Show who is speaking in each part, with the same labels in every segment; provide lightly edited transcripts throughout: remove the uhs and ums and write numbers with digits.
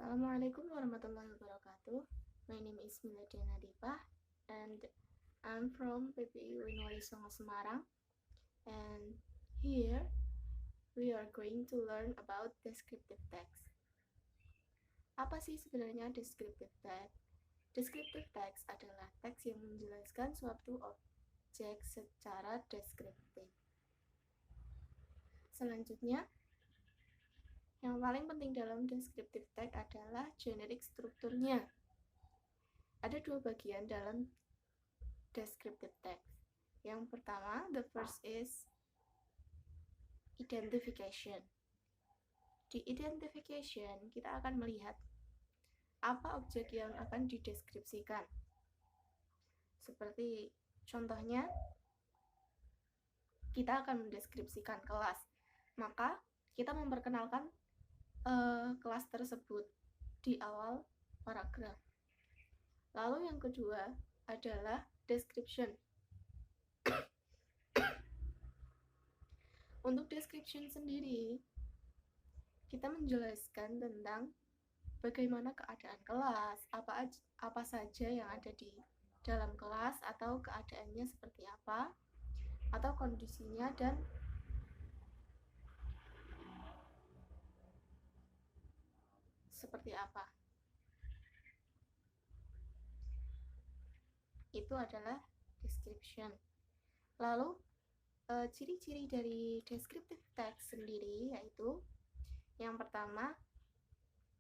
Speaker 1: Assalamualaikum warahmatullahi wabarakatuh. My name is Miladiana Nadipah and I'm from PPI UIN Wali Songo Semarang, and here we are going to learn about descriptive text. Apa sih sebenarnya descriptive text? Descriptive text adalah teks yang menjelaskan suatu objek secara deskriptif. Selanjutnya, yang paling penting dalam descriptive text adalah generic strukturnya. Ada dua bagian dalam descriptive text. Yang pertama, the first is identification. Di identification, kita akan melihat apa objek yang akan dideskripsikan. Seperti contohnya, kita akan mendeskripsikan kelas. Maka, kita memperkenalkan kelas tersebut di awal paragraf. Lalu yang kedua adalah description. Untuk description sendiri, kita menjelaskan tentang bagaimana keadaan kelas, apa saja yang ada di dalam kelas, atau keadaannya seperti apa, atau kondisinya, dan seperti apa. Itu adalah description. Lalu, ciri-ciri dari descriptive text sendiri yaitu yang pertama,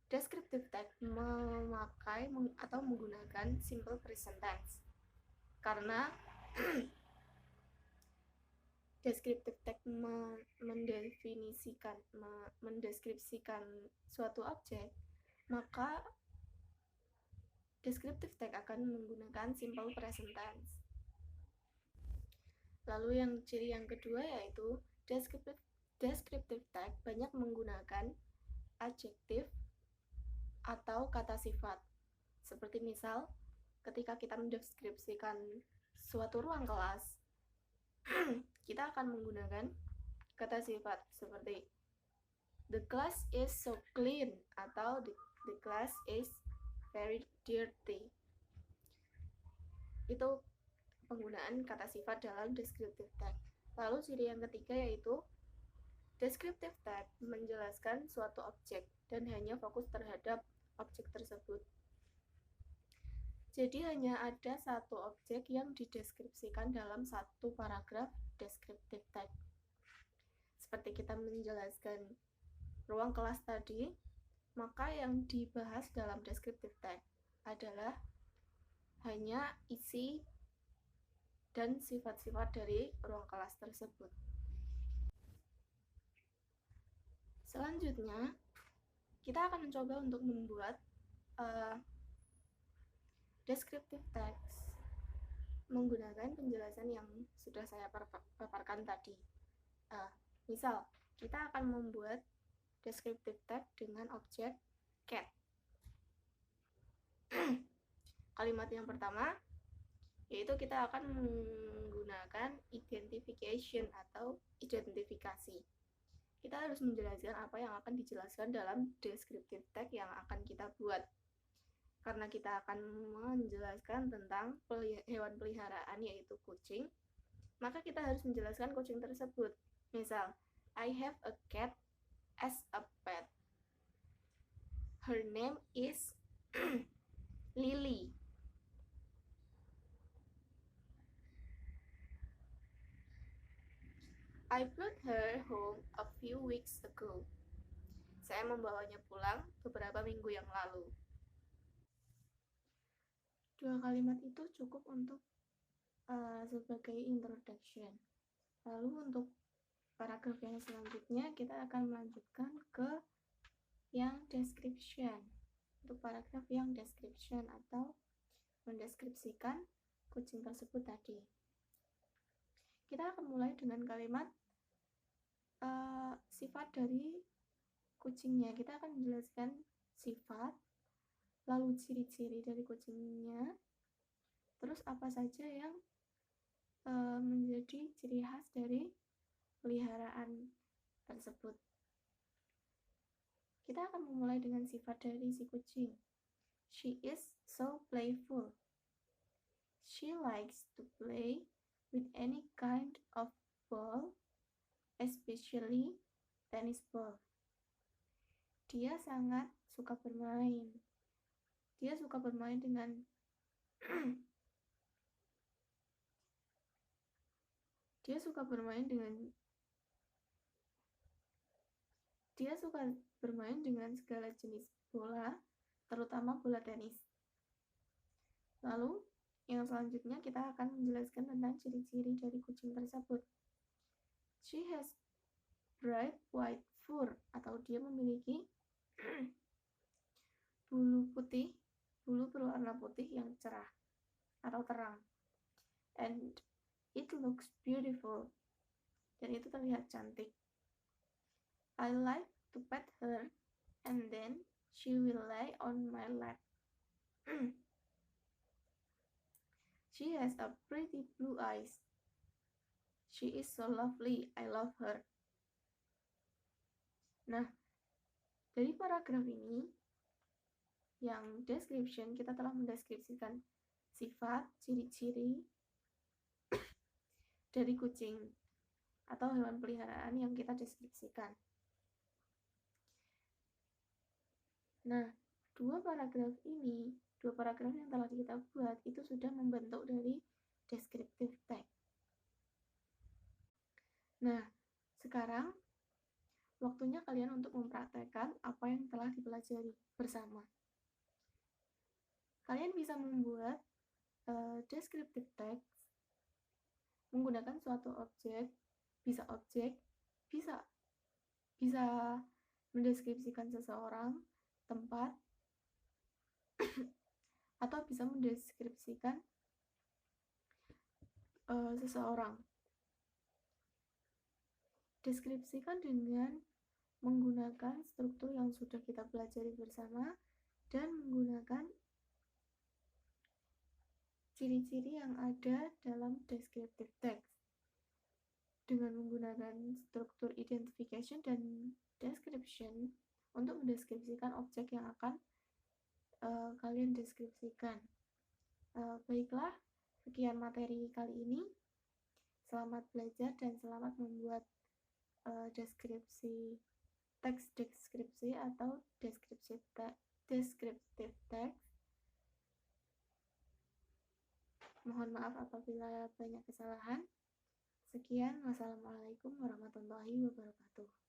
Speaker 1: descriptive text memakai atau menggunakan simple present tense. Karena descriptive text mendeskripsikan suatu objek, maka descriptive text akan menggunakan simple present tense. Lalu ciri yang kedua yaitu descriptive text banyak menggunakan adjektif atau kata sifat. Seperti misal, ketika kita mendeskripsikan suatu ruang kelas, kita akan menggunakan kata sifat seperti the class is so clean atau the class is very dirty. Itu penggunaan kata sifat dalam descriptive text. Lalu ciri yang ketiga yaitu descriptive text menjelaskan suatu objek dan hanya fokus terhadap objek tersebut. Jadi hanya ada satu objek yang dideskripsikan dalam satu paragraf descriptive text. Seperti kita menjelaskan ruang kelas tadi, maka yang dibahas dalam descriptive text adalah hanya isi dan sifat-sifat dari ruang kelas tersebut. Selanjutnya, kita akan mencoba untuk membuat descriptive text menggunakan penjelasan yang sudah saya paparkan tadi. Misal, kita akan membuat descriptive text dengan objek cat. Kalimat yang pertama yaitu kita akan menggunakan identification atau identifikasi. Kita harus menjelaskan apa yang akan dijelaskan dalam descriptive text yang akan kita buat. Karena kita akan menjelaskan tentang hewan peliharaan yaitu kucing, maka kita harus menjelaskan kucing tersebut. Misal, I have a cat as a pet. Her name is Lily. I brought her home a few weeks ago. Saya membawanya pulang beberapa minggu yang lalu. Dua kalimat itu cukup untuk sebagai introduction. Lalu untuk paragraf yang selanjutnya kita akan melanjutkan ke yang description. Untuk paragraf yang description atau mendeskripsikan kucing tersebut tadi. Kita akan mulai dengan kalimat sifat dari kucingnya. Kita akan menjelaskan sifat, lalu ciri-ciri dari kucingnya, terus apa saja yang menjadi ciri khas dari peliharaan tersebut. Kita akan memulai dengan sifat dari si kucing. She is so playful. She likes to play with any kind of ball, especially tennis ball. Dia sangat suka bermain. Dia suka bermain dengan dia suka bermain dengan segala jenis bola, terutama bola tenis. Lalu, yang selanjutnya kita akan menjelaskan tentang ciri-ciri dari kucing tersebut. She has bright white fur, atau dia memiliki bulu berwarna putih yang cerah atau terang. And it looks beautiful. Dan itu terlihat cantik. I like to pet her, and then she will lie on my lap. She has a pretty blue eyes. She is so lovely. I love her. Nah, dari paragraf ini, yang description, kita telah mendeskripsikan sifat, ciri-ciri dari kucing atau hewan peliharaan yang kita deskripsikan. Nah, dua paragraf yang telah kita buat itu sudah membentuk dari descriptive text. Nah, sekarang waktunya kalian untuk mempraktekkan apa yang telah dipelajari bersama. Kalian bisa membuat descriptive text menggunakan suatu objek, bisa mendeskripsikan seseorang, tempat, atau bisa mendeskripsikan seseorang. Deskripsikan dengan menggunakan struktur yang sudah kita pelajari bersama dan menggunakan ciri-ciri yang ada dalam descriptive text. Dengan menggunakan struktur identification dan description untuk mendeskripsikan objek yang akan kalian deskripsikan. Baiklah, sekian materi kali ini. Selamat belajar dan selamat membuat teks deskripsi atau descriptive text. Mohon maaf apabila banyak kesalahan. Sekian, wassalamualaikum warahmatullahi wabarakatuh.